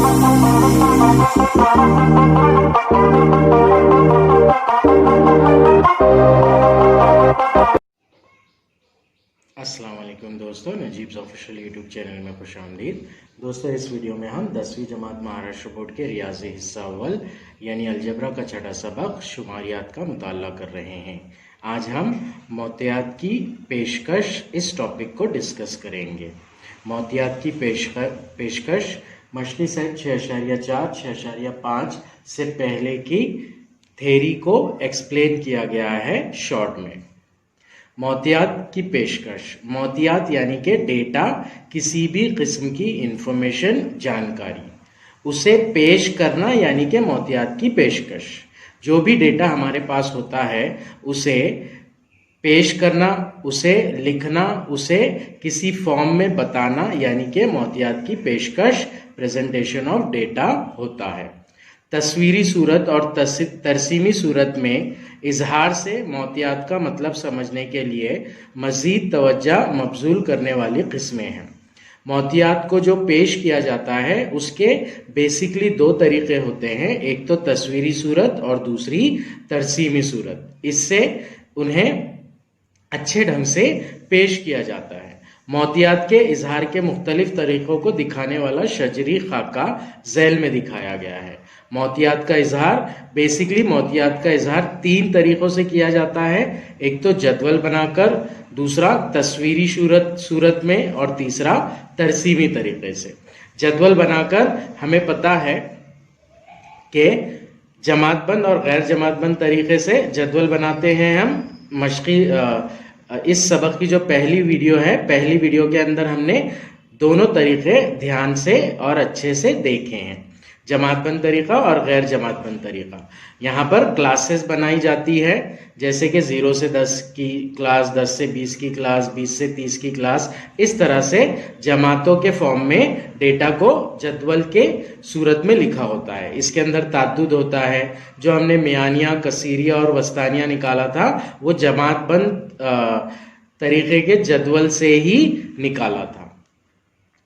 अस्सलाम वालेकुम दोस्तों, नजीब्स ऑफिशियल यूट्यूब चैनल में खुशामदीद। दोस्तों, इस वीडियो में हम 10वीं जमात महाराष्ट्र बोर्ड के रियाजी हिस्सा अव्वल यानी अलजबरा का छठा सबक शुमारियात का मुताला कर रहे हैं। आज हम मोतियात की पेशकश इस टॉपिक को डिस्कस करेंगे। मोतियात की पेशकश मछली सेट 6.4 6.5 से पहले की थ्योरी को एक्सप्लेन किया गया है शॉर्ट में। मोतियात की पेशकश, मोतियात यानी कि डेटा, किसी भी किस्म की इंफॉर्मेशन, जानकारी, उसे पेश करना यानी कि मोतियात की पेशकश। जो भी डेटा हमारे पास होता है उसे पेश करना, उसे लिखना, उसे किसी फॉर्म में बताना यानी कि मोतियात की पेशकश, प्रेजेंटेशन ऑफ डेटा होता है। तस्वीरी सूरत और तरसीमी सूरत में इजहार से मोतियात का मतलब समझने के लिए मजीद तवज्जो मबजूल करने वाली किस्में हैं। मोतियात को जो पेश किया जाता है उसके बेसिकली दो तरीके होते हैं, एक तो तस्वीरी सूरत और दूसरी तरसीमी सूरत। इससे उन्हें अच्छे ढंग से पेश किया जाता है। मोतियात के इजहार के मुख्तलिफ तरीकों को दिखाने वाला शजरी खाका झैल में दिखाया गया है। मोतियात का इजहार, बेसिकली मोतियात का इजहार तीन तरीकों से किया जाता है, एक तो जदवल बनाकर, दूसरा तस्वीरी सूरत में और तीसरा तरसीमी तरीके से। जदवल बनाकर हमें पता है कि जमातबंद और गैर जमातबंद तरीके से जदवल बनाते हैं हम। इस सबक की जो पहली वीडियो है, पहली वीडियो के अंदर हमने दोनों तरीके ध्यान से और अच्छे से देखे हैं, जमातबंद तरीका और गैर जमातबंद तरीका। यहाँ पर क्लासेस बनाई जाती है, जैसे कि 0 से 10 की क्लास, 10 से 20 की क्लास, 20 से 30 की क्लास। इस तरह से जमातों के फॉर्म में डेटा को जदवल के सूरत में लिखा होता है। इसके अंदर ताद्दुद होता है। जो हमने मियानिया, कसीरिया और वस्तानिया निकाला था वो जमातबंद तरीके के जदवल से ही निकाला था।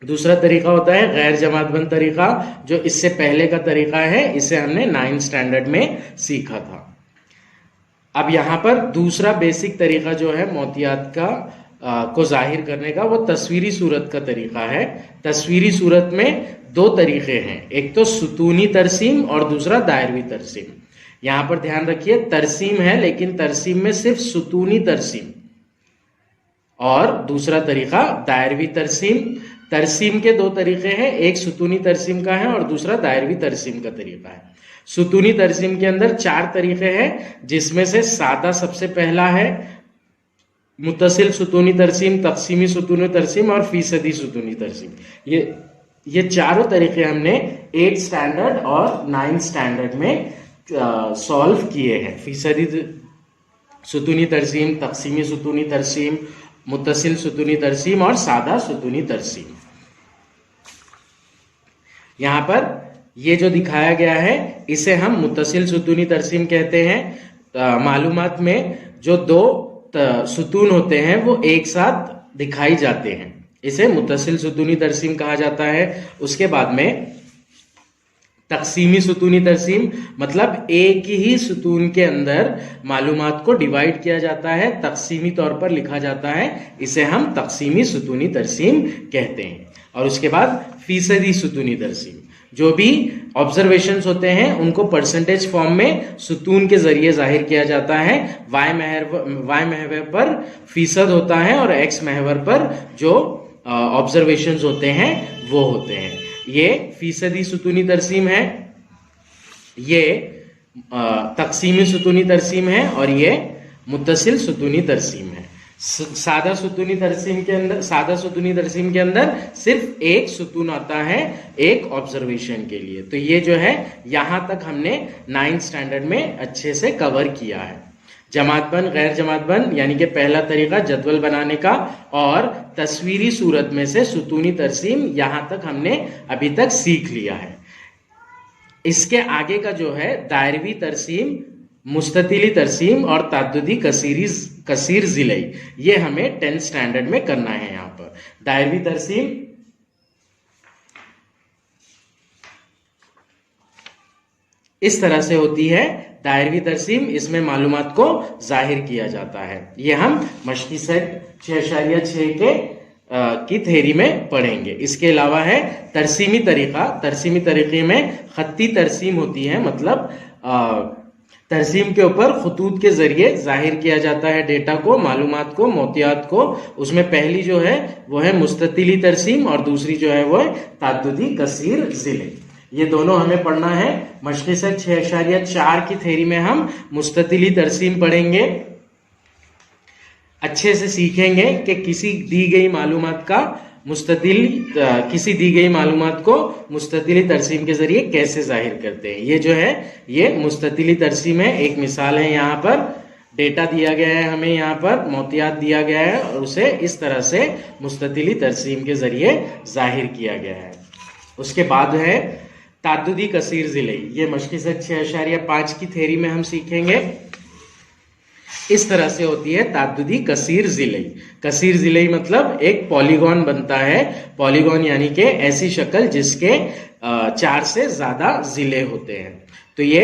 दूसरा तरीका होता है गैर जमातबंद तरीका, जो इससे पहले का तरीका है, इसे हमने 9th स्टैंडर्ड में सीखा था। अब यहाँ पर दूसरा बेसिक तरीका जो है मोतियात का को जाहिर करने का, वो तस्वीरी सूरत का तरीका है। तस्वीरी सूरत में दो तरीके हैं, एक तो सुतूनी तरसीम और दूसरा दायरवी तरसीम। यहाँ पर ध्यान रखिए, तरसीम है लेकिन तरसीम में सिर्फ सुतूनी तरसीम, और दूसरा तरीका दायरवी तरसीम। तरसीम के दो तरीके हैं, एक सुतूनी तरसीम का है और दूसरा दायरवी तरसीम का तरीका है। सुतूनी तरसीम के अंदर 4 तरीके हैं, जिसमें से सादा सबसे पहला है, मुत्तसिल सुतूनी तरसीम, तकसीमी सुतूनी तरसीम और फीसदी सुतूनी तरसीम। ये चारों तरीके हमने 8th स्टैंडर्ड और 9th स्टैंडर्ड में सॉल्व किए हैं। फीसदी सुतूनी तरसीम, तकसीमी सुतूनी तरसीम, मुत्तसिल सुतूनी तरसीम और सादा सुतूनी तरसीम। यहाँ पर ये जो दिखाया गया है इसे हम मुत्तसिल सुतूनी तरसीम कहते हैं। मालूमात में जो दो सुतून होते हैं वो एक साथ दिखाई जाते हैं, इसे मुत्तसिल सुतूनी तरसीम कहा जाता है। उसके बाद में तकसीमी सुतूनी तरसीम, मतलब एक ही सुतून के अंदर मालूमात को डिवाइड किया जाता है, तकसीमी तौर पर लिखा जाता है, इसे हम तकसीमी सुतूनी तरसीम कहते हैं। और उसके बाद फीसदी सुतूनी तरसीम, जो भी ऑब्जर्वेशंस होते हैं उनको परसेंटेज फॉर्म में सुतून के जरिए जाहिर किया जाता है। वाई महवर पर फीसद होता है और एक्स महवर पर जो ऑब्जर्वेशंस होते हैं वो होते हैं। ये फीसदी सुतूनी तरसीम है, ये तकसीमी सुतूनी तरसीम है और ये मुत्तसिल सुतूनी तरसीम है। सादा सुतूनी तरसीम के अंदर सिर्फ एक सुतून आता है एक ऑब्जर्वेशन के लिए। तो ये जो है यहां तक हमने 9th स्टैंडर्ड में अच्छे से कवर किया है। जमातबंद, गैर जमातबंद, यानी कि पहला तरीका जदवल बनाने का और तस्वीरी सूरत में से सुतूनी तरसीम, यहां तक हमने अभी तक सीख लिया है। इसके आगे का जो है दायरवी तरसीम, मुस्ततिली तरसीम और ताद्दुदी कसीर जिलई, ये हमें 10th स्टैंडर्ड में करना है। यहाँ पर दायरवी तरसीम इस तरह से होती है दायरवी तरसीम, इसमें मालूमात को जाहिर किया जाता है। ये हम मशकी सेट 6.6 के की थ्योरी में पढ़ेंगे। इसके अलावा है तरसीमी तरीका। तरसीमी तरीके में खत्ती तरसीम होती है, मतलब तरसीम के ऊपर खतूत के जरिए जाहिर किया जाता है डेटा को, मालूमात को, मोतियात को। उसमें पहली जो है वो है मुस्ततिली तरसीम और दूसरी जो है वो है ताद्दुदी कसीर जिले। ये दोनों हमें पढ़ना है। मशकी सेट 6.4 की थ्योरी में हम मुस्ततिली तरसीम पढ़ेंगे, अच्छे से सीखेंगे कि किसी दी गई मालूमात को मुस्ततिली तरसीम के जरिए कैसे जाहिर करते हैं। ये जो है ये मुस्ततिली तरसीम है। एक मिसाल है, यहाँ पर डेटा दिया गया है, हमें यहाँ पर मोतियात दिया गया है और उसे इस तरह से मुस्ततिली तरसीम के जरिए जाहिर किया गया है। उसके बाद है ताद्दुदी कसीर जिले। ये मशकी सेट 6.5 की थ्योरी में हम सीखेंगे। इस तरह से होती है ताद्दुदी कसीर जिले। कसीर जिले मतलब एक पॉलीगॉन बनता है। पॉलीगॉन यानी कि ऐसी शक्ल जिसके 4 से ज्यादा जिले होते हैं। तो ये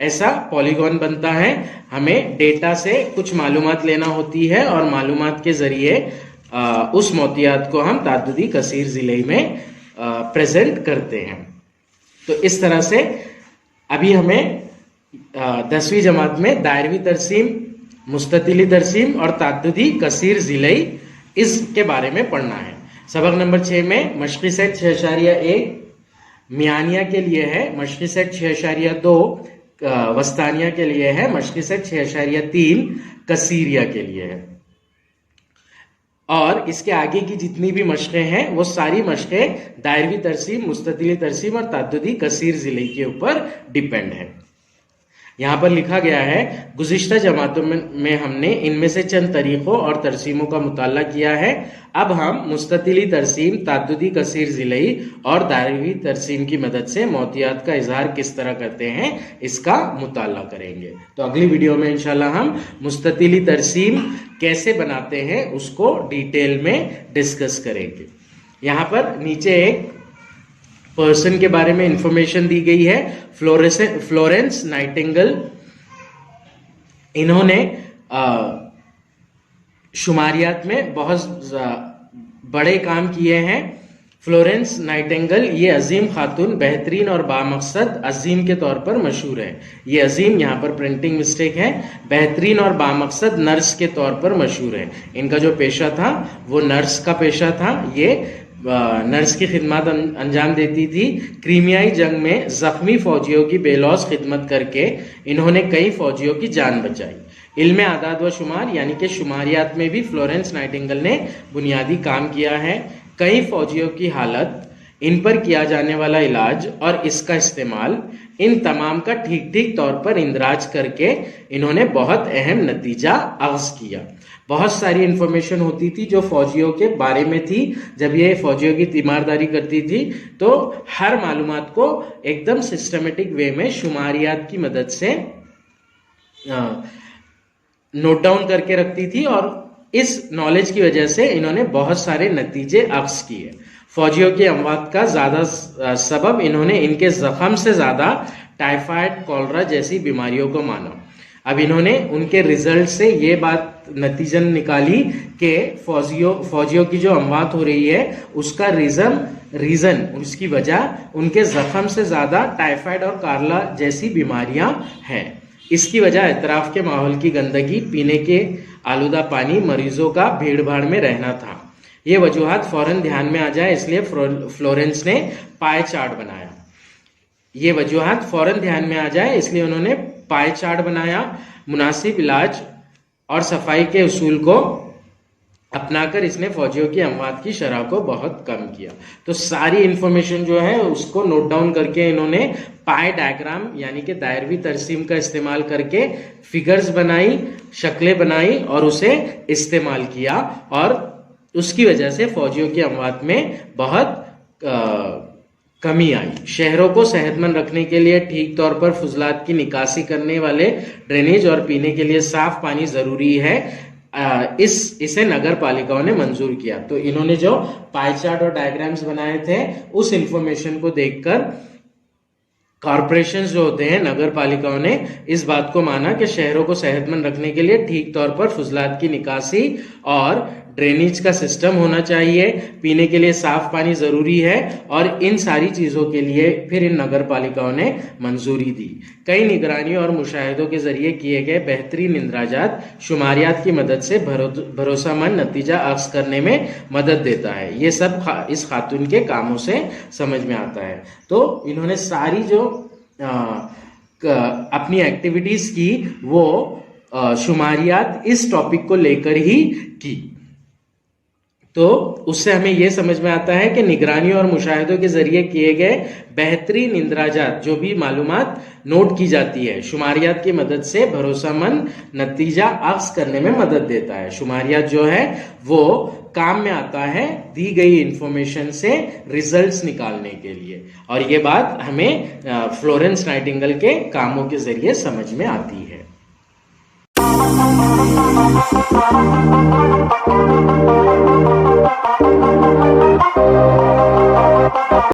ऐसा पॉलीगॉन बनता है। हमें डेटा से कुछ मालूमात लेना होती है और मालूमात के जरिए उस मोतियात को हम ताद्दुदी कसीर जिले में प्रेजेंट करते हैं। तो इस तरह से अभी हमें 10वीं जमात में दायरवी तरसीम, मुस्ततिली तरसीम और ताद्दुदी कसीर जिलई इसके बारे में पढ़ना है। सबक नंबर 6 में मशकी सेट 6.1 मियानिया के लिए है, मशकी सेट 6.2 वस्तानिया के लिए है, मशकी सेट 6.3 कसीरिया के लिए है। और इसके आगे की जितनी भी मशकें हैं वो सारी मशकें दायरवी तरसीम, मुस्ततिली तरसीम और ताद्दुदी कसीर जिले के ऊपर डिपेंड है। यहाँ पर लिखा गया है, गुज़िश्ता जमातों में हमने इनमें से चंद तरीकों और तरसीमों का मुताला किया है। अब हम मुस्ततिली तरसीम, ताद्दुदी कसीर जिलई और दायरवी तरसीम की मदद से मोतियात का इजहार किस तरह करते हैं इसका मुताला करेंगे। तो अगली वीडियो में इंशाल्लाह हम मुस्ततिली तरसीम कैसे बनाते हैं उसको डिटेल में डिस्कस करेंगे। यहाँ पर नीचे एक पर्सन के बारे में इंफॉर्मेशन दी गई है, फ्लोरेंस नाइटिंगेल। इन्होंने शुमारियात में बहुत बड़े काम किए हैं। फ्लोरेंस नाइटिंगेल ये अजीम खातून बेहतरीन और बामकसद अजीम के तौर पर मशहूर है। ये अजीम, यहाँ पर प्रिंटिंग मिस्टेक है, बेहतरीन और बामकसद नर्स के तौर पर मशहूर है। इनका जो पेशा था वो नर्स का पेशा था। ये नर्स की खिदमत अंजाम देती थी। क्रीमियाई जंग में जख्मी फौजियों की बेलौस खिदमत करके इन्होंने कई फौजियों की जान बचाई। इल्मे आदाद व शुमार यानी कि शुमारियात में भी फ्लोरेंस नाइटिंगेल ने बुनियादी काम किया है। कई फौजियों की हालत, इन पर किया जाने वाला इलाज और इसका इस्तेमाल, इन तमाम का ठीक ठीक तौर पर इंदराज करके इन्होंने बहुत अहम नतीजा अख्ज़ किया। बहुत सारी इंफॉर्मेशन होती थी जो फौजियों के बारे में थी। जब ये फौजियों की तीमारदारी करती थी तो हर मालूमात को एकदम सिस्टमेटिक वे में शुमारियात की मदद से नोट डाउन करके रखती थी और इस नॉलेज की वजह से इन्होंने बहुत सारे नतीजे अख्ज़ किए। फौजियों की अमवात का ज्यादा सबब इन्होंने इनके जख्म से ज्यादा टाइफाइड, कॉलरा जैसी बीमारियों को माना। अब इन्होंने उनके रिजल्ट से ये बात नतीजन निकाली कि फौजियों की जो अमवात हो रही है उसका रीजन उसकी वजह उनके जख्म से ज्यादा टाइफाइड और कॉलरा जैसी बीमारियां हैं। इसकी वजह इतराफ के माहौल की गंदगी, पीने के आलूदा पानी, मरीजों का भीड़ भाड़ में रहना था। ये वजूहात फौरन ध्यान में आ जाए इसलिए फ्लोरेंस ने पाए चार्ट बनाया। ये वजूहात फौरन ध्यान में आ जाए इसलिए उन्होंने पाए चार्ट बनाया। मुनासिब इलाज और सफाई के उसूल को अपनाकर इसने फौजियों की अमवात की शरह को बहुत कम किया। तो सारी इंफॉर्मेशन जो है उसको नोट डाउन करके इन्होंने पाए डायग्राम यानी कि दायरवी तरसीम का इस्तेमाल करके फिगर्स बनाई, शक्लें बनाई और उसे इस्तेमाल किया और उसकी वजह से फौजियों की अमवात में बहुत कमी आई। शहरों को सेहतमंद रखने के लिए ठीक तौर पर फुजलात की निकासी करने वाले ड्रेनेज और पीने के लिए साफ पानी जरूरी है। इसे नगर पालिकाओं ने मंजूर किया। तो इन्होंने जो पाई चार्ट और डायग्राम्स बनाए थे उस इंफॉर्मेशन को देखकर कॉरपोरेशंस जो होते हैं, नगर पालिकाओं ने इस बात को माना कि शहरों को सेहतमंद रखने के लिए ठीक तौर पर फुजलात की निकासी और ड्रेनेज का सिस्टम होना चाहिए, पीने के लिए साफ पानी जरूरी है, और इन सारी चीजों के लिए फिर इन नगर पालिकाओं ने मंजूरी दी। कई निगरानी और मुशाहिदों के जरिए किए गए बेहतरीन इंदराजात शुमारियात की मदद से भरोसामंद नतीजा अक्स करने में मदद देता है। ये सब इस खातून के कामों से समझ में आता है। तो इन्होंने सारी जो अपनी एक्टिविटीज की वो शुमारियात इस टॉपिक को लेकर ही की। तो उससे हमें यह समझ में आता है कि निगरानी और मुशाहिदों के जरिए किए गए बेहतरीन इंदराजात, जो भी मालूमात नोट की जाती है, शुमारियात की मदद से भरोसामंद नतीजा अक्स करने में मदद देता है। शुमारियात जो है वो काम में आता है दी गई इंफॉर्मेशन से रिजल्ट्स निकालने के लिए, और ये बात हमें फ्लोरेंस नाइटिंगेल के कामों के जरिए समझ में आती है।